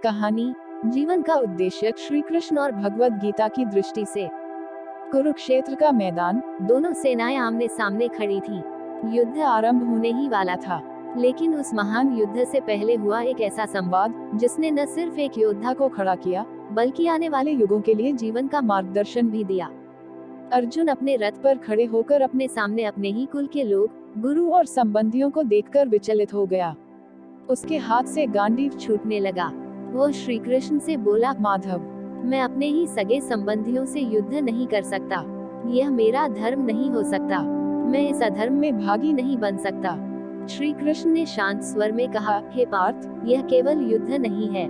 कहानी जीवन का उद्देश्य श्री कृष्ण और भगवद गीता की दृष्टि से। कुरुक्षेत्र का मैदान, दोनों सेनाएं आमने सामने खड़ी थीं। युद्ध आरंभ होने ही वाला था, लेकिन उस महान युद्ध से पहले हुआ एक ऐसा संवाद जिसने न सिर्फ एक योद्धा को खड़ा किया, बल्कि आने वाले युगों के लिए जीवन का मार्गदर्शन भी दिया। अर्जुन अपने रथ पर खड़े होकर अपने सामने अपने ही कुल के लोग, गुरु और संबंधियों को देखकर विचलित हो गया। उसके हाथ से गांडीव छूटने लगा। वो श्री कृष्ण से बोला, माधव, मैं अपने ही सगे संबंधियों से युद्ध नहीं कर सकता। यह मेरा धर्म नहीं हो सकता। मैं इस अधर्म में भागी नहीं बन सकता। श्री कृष्ण ने शांत स्वर में कहा, हे पार्थ, यह केवल युद्ध नहीं है।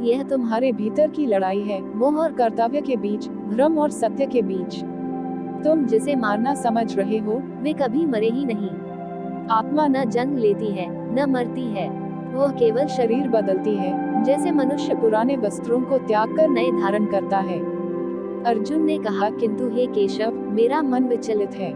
यह तुम्हारे भीतर की लड़ाई है, मोह और कर्तव्य के बीच, भ्रम और सत्य के बीच। तुम जिसे मारना समझ रहे हो, वे कभी मरे ही नहीं। आत्मा न जन्म लेती है, न मरती है। वह केवल शरीर बदलती है, जैसे मनुष्य पुराने वस्त्रों को त्याग कर नए धारण करता है। अर्जुन ने कहा, किंतु हे केशव, मेरा मन विचलित है।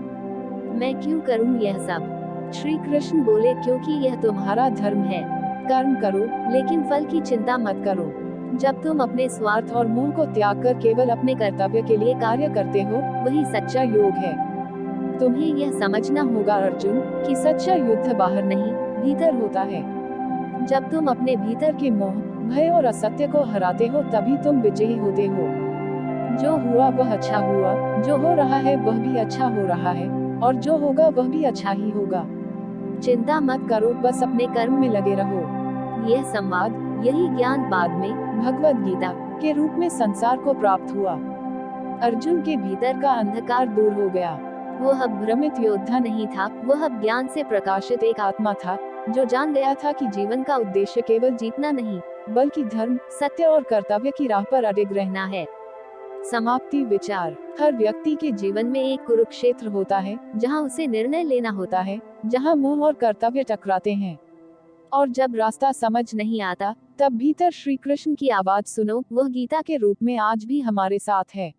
मैं क्यों करूं यह सब? श्री कृष्ण बोले, क्योंकि यह तुम्हारा धर्म है। कर्म करो, लेकिन फल की चिंता मत करो। जब तुम अपने स्वार्थ और मोह को त्याग कर केवल अपने कर्तव्य के लिए कार्य करते हो, वही सच्चा योग है। तुम्हें यह समझना होगा अर्जुन, कि सच्चा युद्ध बाहर नहीं, भीतर होता है। जब तुम अपने भीतर के मोह, भय और असत्य को हराते हो, तभी तुम विजयी होते हो। जो हुआ वह अच्छा हुआ, जो हो रहा है वह भी अच्छा हो रहा है, और जो होगा वह भी अच्छा ही होगा। चिंता मत करो, बस अपने कर्म में लगे रहो। यह संवाद, यही ज्ञान बाद में भगवद गीता के रूप में संसार को प्राप्त हुआ। अर्जुन के भीतर का अंधकार दूर हो गया। वह अब भ्रमित योद्धा नहीं था, वह अब ज्ञान से प्रकाशित एक आत्मा था, जो जान गया था कि जीवन का उद्देश्य केवल जीतना नहीं, बल्कि धर्म, सत्य और कर्तव्य की राह पर अडिग रहना है। समाप्ति विचार। हर व्यक्ति के जीवन में एक कुरुक्षेत्र होता है, जहां उसे निर्णय लेना होता है, जहां मोह और कर्तव्य टकराते हैं। और जब रास्ता समझ नहीं आता, तब भीतर श्री कृष्ण की आवाज सुनो। वह गीता के रूप में आज भी हमारे साथ है।